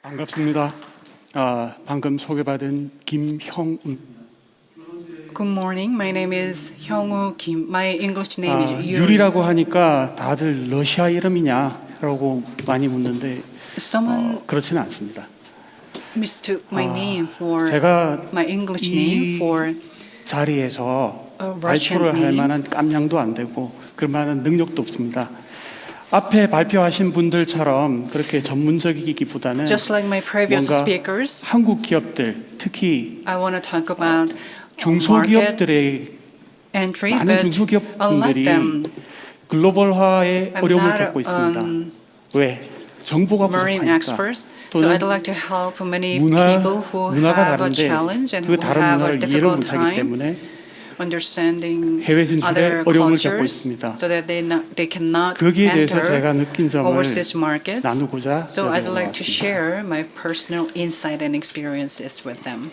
반갑습니다. 방금 소개받은 김형운. Good morning. My name is Hyung-Woo Kim. My English name is Eury. 유리라고 하니까 다들 러시아 이름이냐라고 많이 묻는데 Someone 그렇지는 않습니다. mistook my name for 제가 my English name for 자리에서 a Russian 발표를 할 name. 만한 깜냥도 안 되고 그럴 만한 능력도 없습니다. 앞에 발표하신 분들처럼 그렇게 전문적이기보다는 Just like my previous 뭔가 speakers, 한국 기업들, 특히 I want to talk about market 중소기업들의 entry, 많은 but 중소기업들이 unlike them, 글로벌화의 I'm 어려움을 not 겪고 있습니다. 왜? 정보가 marine 부족하니까. experts. So 또는 I'd like to help many people who 문화가 have a 다른데 challenge and 그 who 다른 have a 문화를 이해를 difficult 못하기 time 때문에 understanding 해외 진출에 other 어려움을 겪고 cultures, 있습니다. so that they cannot 거기에 대해서 제가 enter 느낀 점을 overseas markets. 나누고자 So 여기 I'd like to 올라왔습니다. share my personal insight and experiences with them.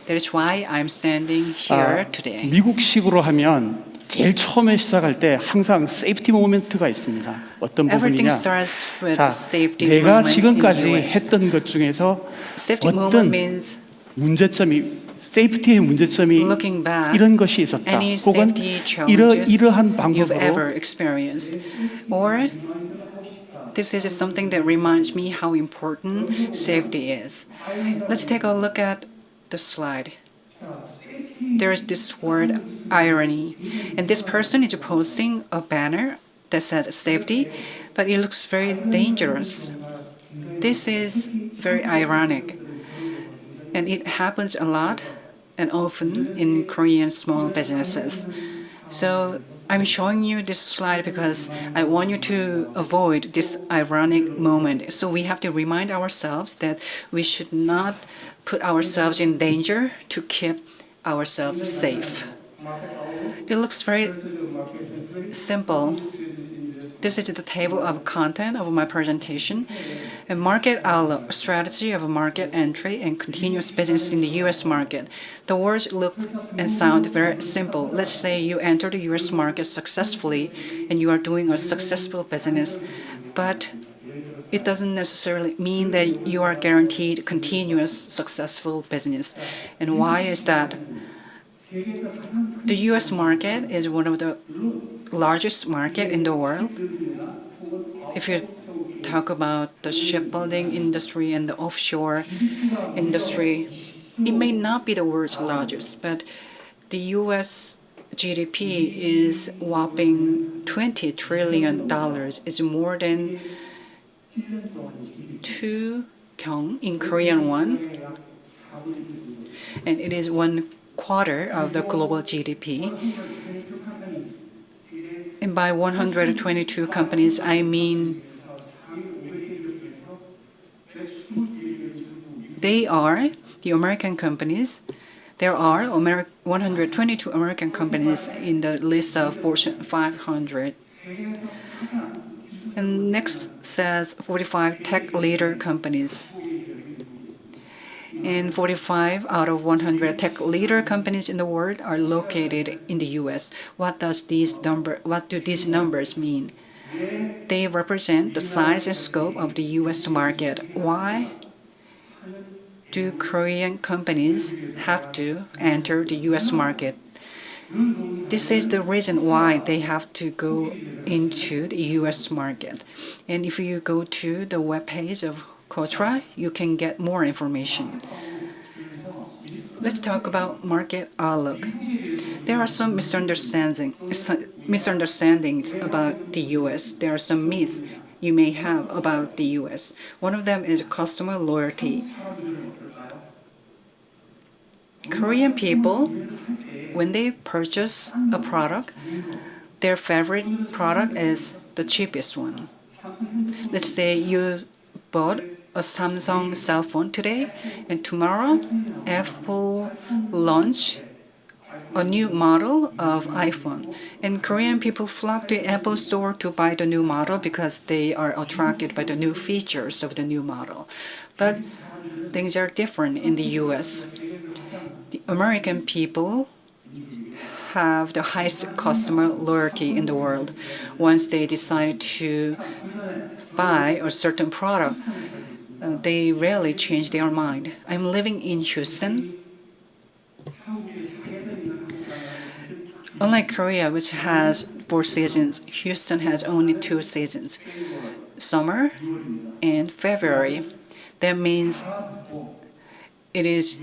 That is why I'm standing here today. 미국식으로 하면 제일 처음에 시작할 때 항상 세이프티 모멘트가 있습니다. 어떤 Everything 부분이냐? starts with 자, safety 내가 moment in 지금까지 the US. 했던 것 중에서 Safety moment 어떤 means 문제점이 세이프티의 문제점이 looking back 이런 것이 있었다. any 혹은 safety challenges 이러한 you've 방법으로 ever experienced. Or this is just something that reminds me how important safety is. Let's take a look at the slide. There is this word irony, and this person is posting a banner that says safety, but it looks very dangerous. This is very ironic, and it happens a lot and often in Korean small businesses. So I'm showing you this slide because I want you to avoid this ironic moment. So we have to remind ourselves that we should not put ourselves in danger to keep ourselves safe. It looks very simple. This is the table of content of my presentation. A market outlook, strategy of market entry and continuous business in the U.S. market. The words look and sound very simple. Let's say you enter the U.S. market successfully and you are doing a successful business, but it doesn't necessarily mean that you are guaranteed continuous successful business. And why is that? The U.S. market is one of the largest market in the world. If you talk about the shipbuilding industry and the offshore industry, it may not be the world's largest, but the U.S. GDP is whopping $20 trillion. It's more than 2 kyung in Korean won, and it is 1/4 of the global GDP. And by 122 companies, I mean they are the American companies. There are 122 American companies in the list of Fortune 500. And next says 45 tech leader companies. And 45 out of 100 tech leader companies in the world are located in the U.S. What do these numbers mean? They represent the size and scope of the U.S. market. Why do Korean companies have to enter the U.S. market? This is the reason why they have to go into the U.S. market. And if you go to the webpage of KOTRA, you can get more information. Let's talk about market outlook. There are some misunderstandings about the U.S. There are some myths you may have about the U.S. One of them is customer loyalty. Korean people, when they purchase a product, their favorite product is the cheapest one. Let's say you bought a Samsung cell phone today, and tomorrow Apple launch a new model of iPhone. And Korean people flock to Apple store to buy the new model because they are attracted by the new features of the new model. But things are different in the US. The American people have the highest customer loyalty in the world. Once they decide to buy a certain product, they rarely change their mind. I'm living in Houston. Unlike Korea, which has 4 seasons, Houston has only 2 seasons, summer and February. That means it is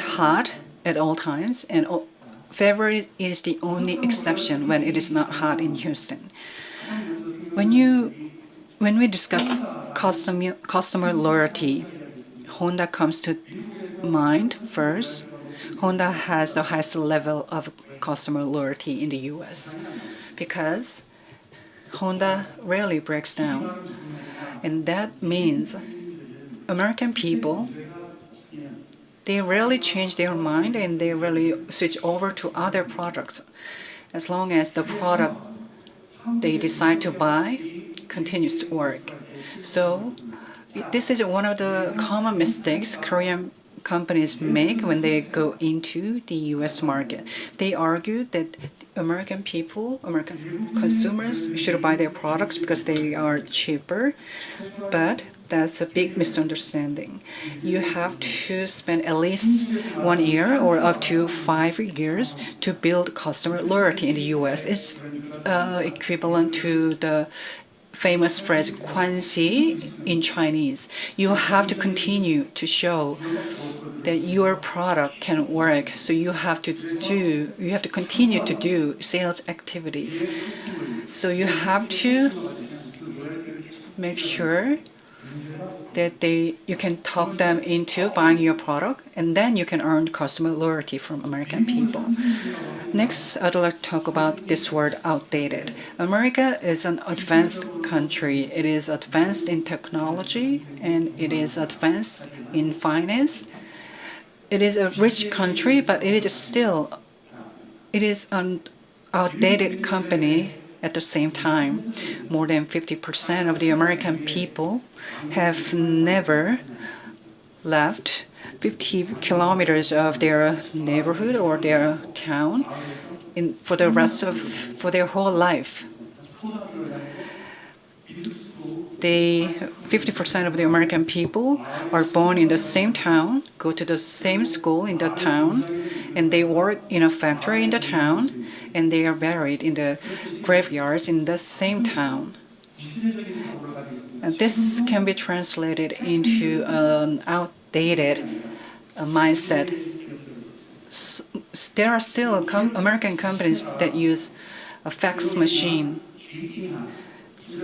hot at all times, and February is the only exception when it is not hot in Houston. When we discuss customer loyalty, Honda comes to mind first. Honda has the highest level of customer loyalty in the US because Honda rarely breaks down. And that means American people, they rarely change their mind and they rarely switch over to other products as long as the product they decide to buy continues to work. So this is one of the common mistakes Korean companies make when they go into the US market. They argue that American consumers should buy their products because they are cheaper, but that's a big misunderstanding. You have to spend at least 1 year or up to 5 years to build customer loyalty in the US. It's equivalent to the famous phrase "관시" in Chinese. You have to continue to show that your product can work, so you have to continue to do sales activities. So you have to make sure that you can talk them into buying your product, and then you can earn customer loyalty from American people. Next, I'd like to talk about this word outdated. America is an advanced country. It is advanced in technology and it is advanced in finance. It is a rich country, but it is an outdated company at the same time. More than 50% of the American people have never left 50 kilometers of their neighborhood or their town for their whole life. 50% of the American people are born in the same town, go to the same school in the town, and they work in a factory in the town, and they are buried in the graveyards in the same town. And this can be translated into an outdated mindset. There are still American companies that use a fax machine.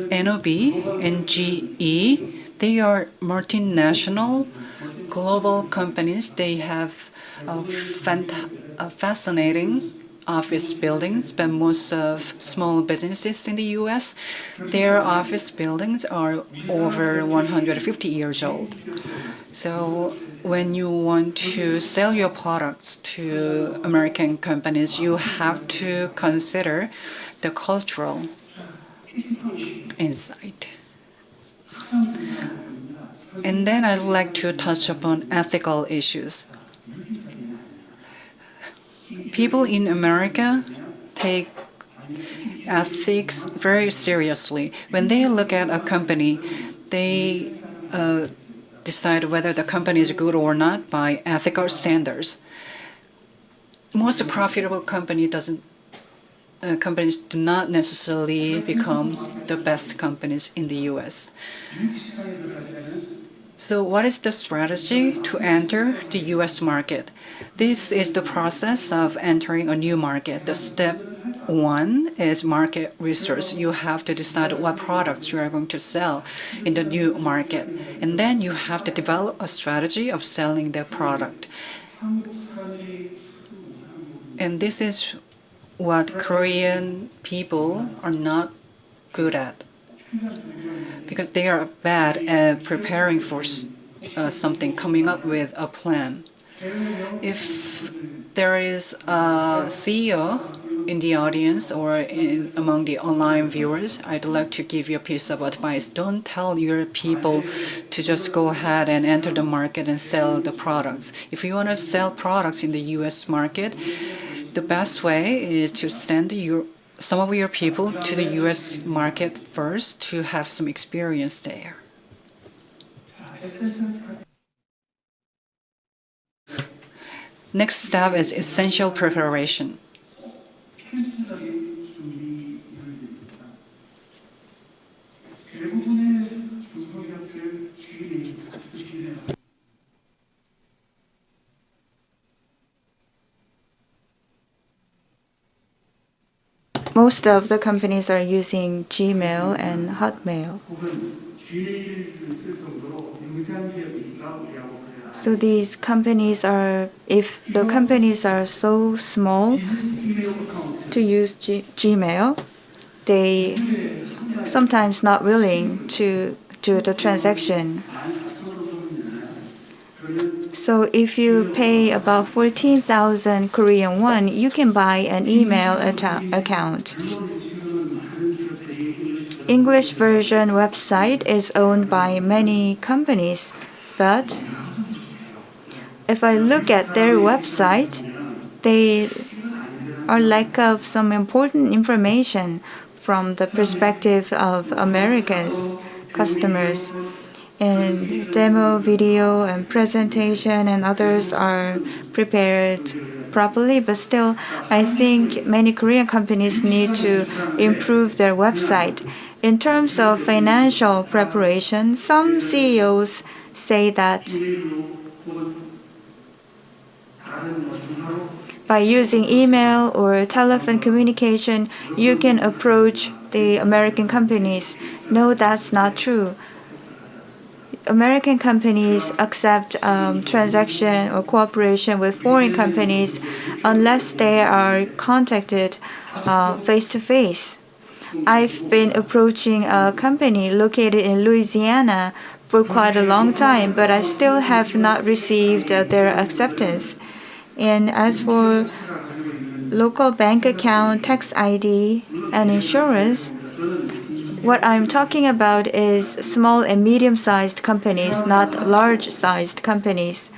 NOB and GE, they are multinational global companies. They have fascinating office buildings, but most of small businesses in the US, their office buildings are over 150 years old. So when you want to sell your products to American companies, you have to consider the cultural insight. And then I'd like to touch upon ethical issues. People in America take ethics very seriously. When they look at a company, they decide whether the company is good or not by ethical standards. Most profitable companies do not necessarily become the best companies in the US. So what is the strategy to enter the US market? This is the process of entering a new market. The step 1 is market research. You have to decide what products you are going to sell in the new market. And then you have to develop a strategy of selling the product. And this is what Korean people are not good at, because they are bad at preparing for something, coming up with a plan. If there is a CEO in the audience or among the online viewers, I'd like to give you a piece of advice. Don't tell your people to just go ahead and enter the market and sell the products. If you want to sell products in the US market, the best way is to send your some of your people to the US market first to have some experience there. Next step is essential preparation. Most of the companies are using Gmail and Hotmail. So these companies are, if the companies are so small to use Gmail, they sometimes not willing to do the transaction. So if you pay about 14,000 Korean won, you can buy an email account. English version website is owned by many companies, but if I look at their website, they are lack of some important information from the perspective of Americans customers. And demo video and presentation and others are prepared properly, but still I think many Korean companies need to improve their website. In terms of financial preparation, some CEOs say that by using email or telephone communication, you can approach the American companies. No, that's not true. American companies accept transaction or cooperation with foreign companies unless they are contacted face to face. I've been approaching a company located in Louisiana for quite a long time, but I still have not received their acceptance. And as for local bank account, tax ID, and insurance, what I'm talking about is small and medium-sized companies, not large-sized companies.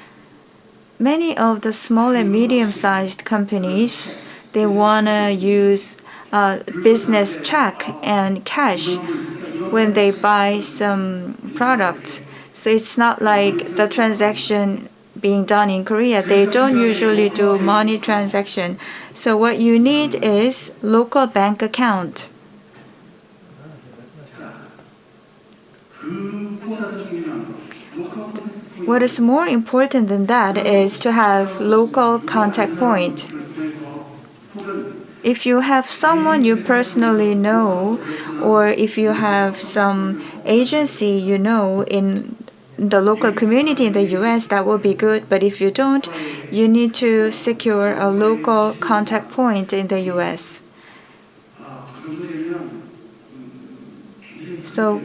Many of the small and medium-sized companies, they want to use business check and cash when they buy some products. So it's not like the transaction being done in Korea. They don't usually do money transaction. So what you need is local bank account. What is more important than that is to have local contact point. If you have someone you personally know, or if you have some agency you know in the local community in the US, that will be good. But if you don't, you need to secure a local contact point in the US. So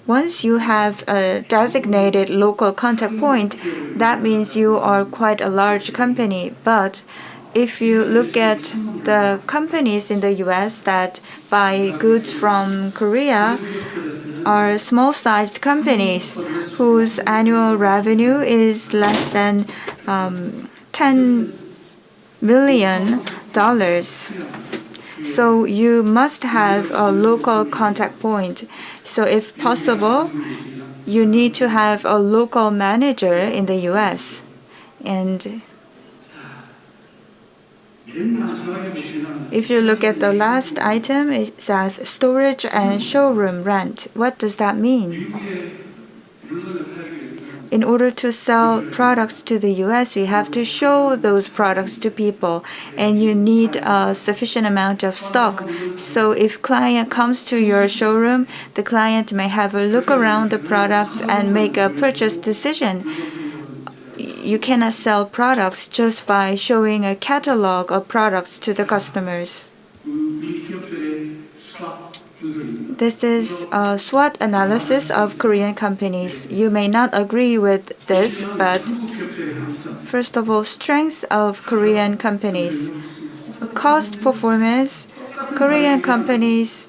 once you have a designated local contact point, that means you are quite a large company. But if you look at the companies in the US that buy goods from Korea, are small-sized companies whose annual revenue is less than $10 million. So you must have a local contact point. So if possible, you need to have a local manager in the US. And if you look at the last item, it says storage and showroom rent. What does that mean? In order to sell products to the US, you have to show those products to people, and you need a sufficient amount of stock. So if client comes to your showroom, the client may have a look around the products and make a purchase decision. You cannot sell products just by showing a catalog of products to the customers. This is a SWOT analysis of Korean companies. You may not agree with this, but first of all, strength of Korean companies. Cost performance, Korean companies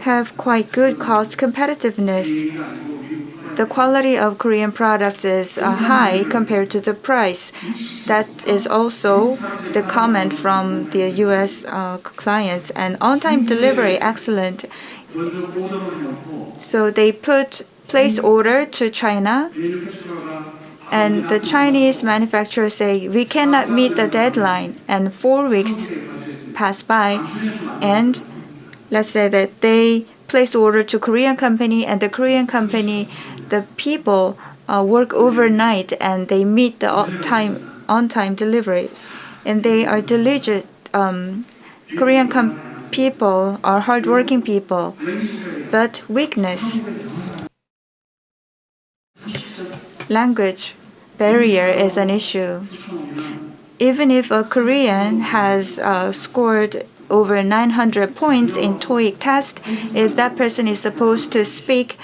have quite good cost competitiveness. the quality of Korean products is high compared to the price. That is also the comment from the U.S. Clients. And on-time delivery, excellent. So they place order to China, and the Chinese manufacturers say, we cannot meet the deadline, and 4 weeks pass by, and let's say that they place order to Korean company, and the Korean company, the people work overnight and they meet the on-time delivery, and they are diligent. Korean people are hardworking people, but weakness, language barrier is an issue. Even if a Korean has scored over 900 points in TOEIC test, if that person is supposed to speak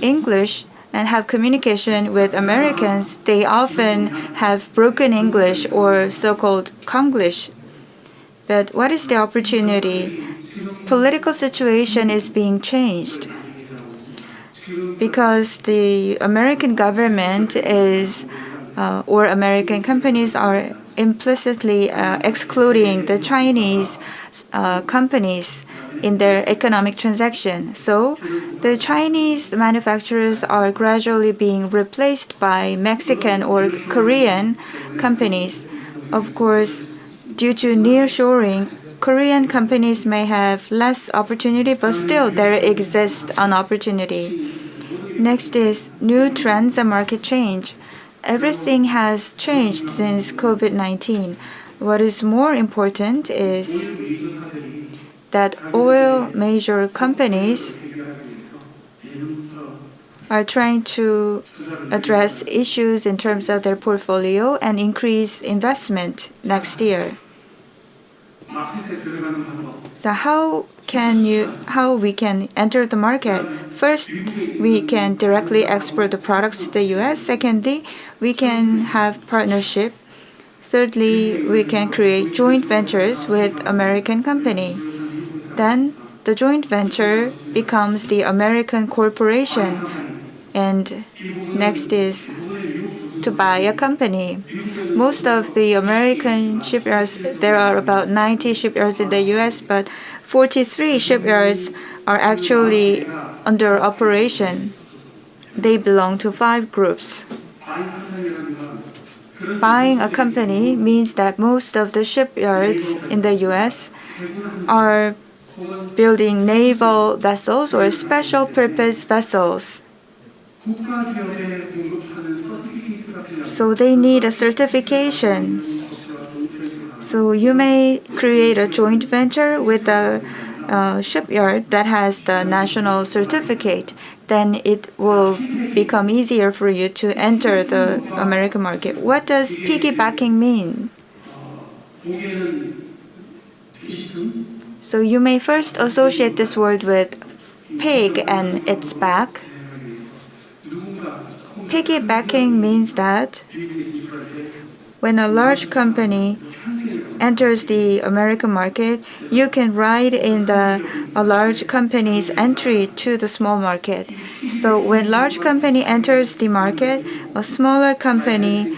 English and have communication with Americans, they often have broken English or so-called Konglish. But what is the opportunity? Political situation is being changed because the American government is or American companies are implicitly excluding the Chinese companies in their economic transaction. So the Chinese manufacturers are gradually being replaced by Mexican or Korean companies. Of course, due to nearshoring, Korean companies may have less opportunity, but still there exists an opportunity. Next is new trends and market change. Everything has changed since COVID-19. What is more important is that oil major companies are trying to address issues in terms of their portfolio and increase investment next year. So how we can enter the market? First, we can directly export the products to the US. Secondly, we can have partnership. Thirdly, we can create joint ventures with American company. Then the joint venture becomes the American corporation. And next is to buy a company. Most of the American shipyards, there are about 90 shipyards in the US, but 43 shipyards are actually under operation. They belong to 5 groups. Buying a company means that most of the shipyards in the US are building naval vessels or special purpose vessels. So they need a certification. So you may create a joint venture with a shipyard that has the national certificate. Then it will become easier for you to enter the American market. What does piggybacking mean? So you may first associate this word with pig and its back. Piggybacking means that when a large company enters the American market, you can ride in a large company's entry to the small market. So when large company enters the market, a smaller company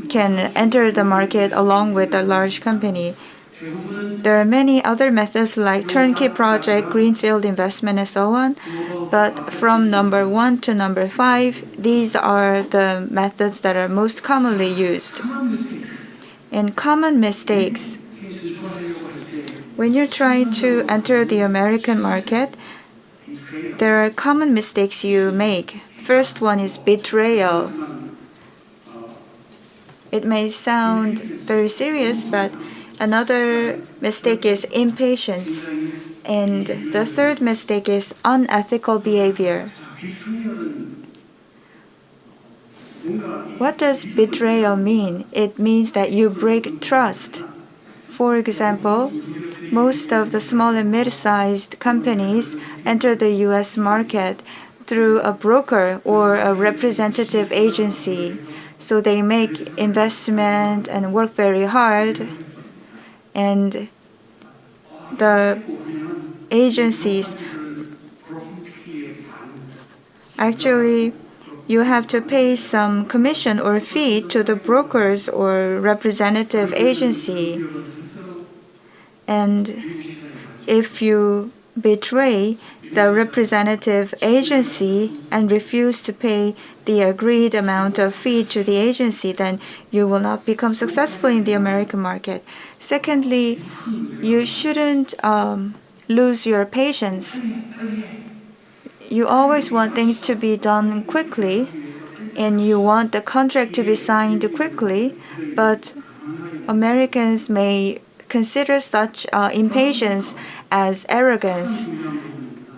can enter the market along with a large company. There are many other methods like turnkey project, greenfield investment, and so on. But from number 1 to number 5, these are the methods that are most commonly used. And common mistakes. When you're trying to enter the American market, there are common mistakes you make. First one is betrayal. It may sound very serious, but another mistake is impatience. And the third mistake is unethical behavior. What does betrayal mean? It means that you break trust. For example, most of the small and mid-sized companies enter the US market through a broker or a representative agency. So they make investment and work very hard. And the agencies Actually, you have to pay some commission or fee to the brokers or representative agency. And if you betray the representative agency and refuse to pay the agreed amount of fee to the agency, then you will not become successful in the American market. Secondly, you shouldn't lose your patience. You always want things to be done quickly, and you want the contract to be signed quickly, but Americans may consider such impatience as arrogance.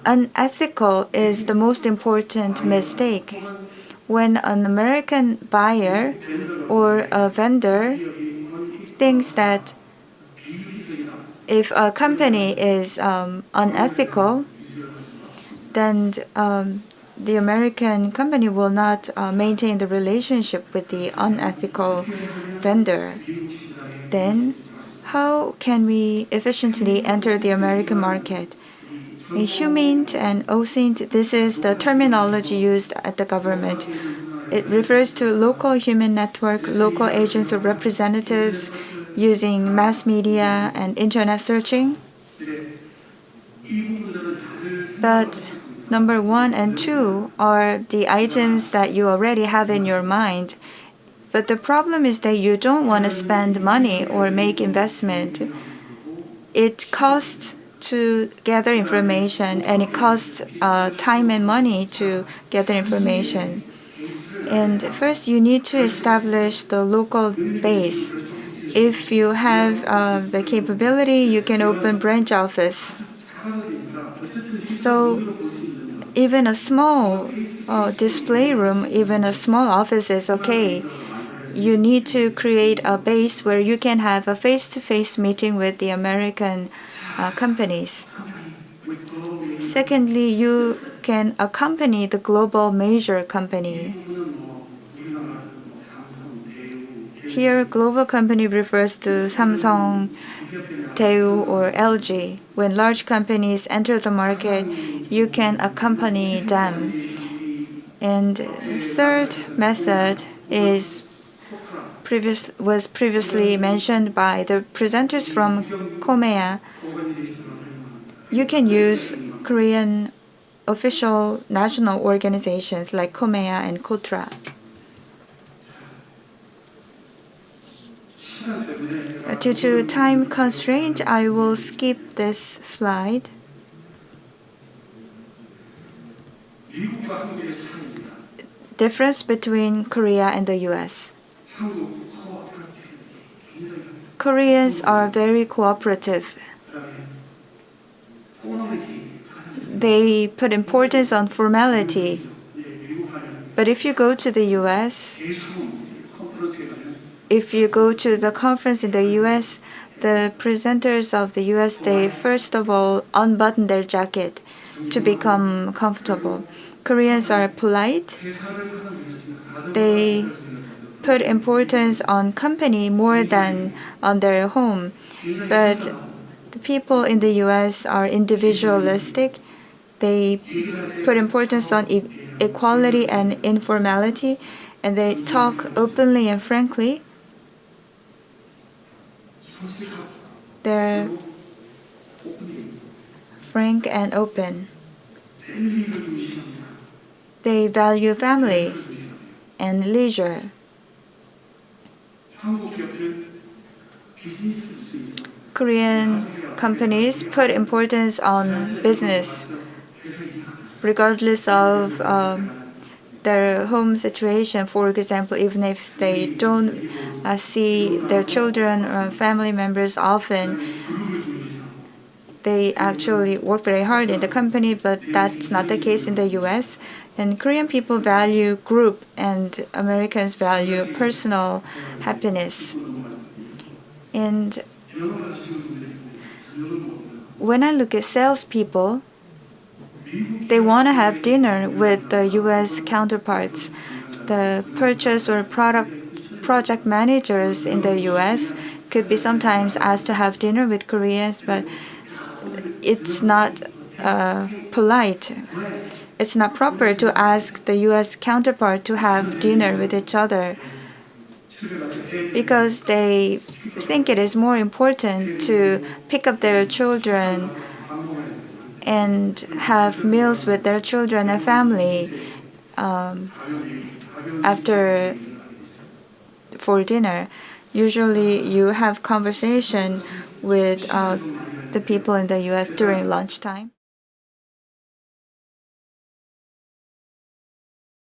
Unethical is the most important mistake. When an American buyer or a vendor thinks that if a company is unethical, then the American company will not maintain the relationship with the unethical vendor. Then, how can we efficiently enter the American market? Humane and OSINT, this is the terminology used at the government. It refers to local human network, local agents or representatives using mass media and internet searching. But number 1 and 2 are the items that you already have in your mind. But the problem is that you don't want to spend money or make investment. It costs to gather information, and it costs time and money to gather information. And first, you need to establish the local base. If you have the capability, you can open branch office. So even a small display room, even a small office is okay. You need to create a base where you can have a face-to-face meeting with the American companies. Secondly, you can accompany the global major company. Here, global company refers to Samsung, Daewoo, or LG. When large companies enter the market, you can accompany them. And third method was previously mentioned by the presenters from Korea. You can use Korean official national organizations like Korea and Kotra. Due to time constraint, I will skip this slide. Difference between Korea and the US. Koreans are very cooperative. They put importance on formality. But if you go to the US, if you go to the conference in the US, the presenters of the US, they first of all unbutton their jacket to become comfortable. Koreans are polite. They put importance on company more than on their home. But the people in the US are individualistic. They put importance on equality and informality, and they talk openly and frankly. They're frank and open. They value family and leisure. Korean companies put importance on business, regardless of their home situation. For example, even if they don't see their children or family members often, they actually work very hard in the company, but that's not the case in the US. And Korean people value group, and Americans value personal happiness. And when I look at salespeople, they want to have dinner with the US counterparts. The purchase or project managers in the US could be sometimes asked to have dinner with Koreans, but it's not polite. it's not proper to ask the U.S. counterpart to have dinner with each other because they think it is more important to pick up their children and have meals with their children and family after for dinner. Usually you have conversation with the people in the U.S. during lunchtime.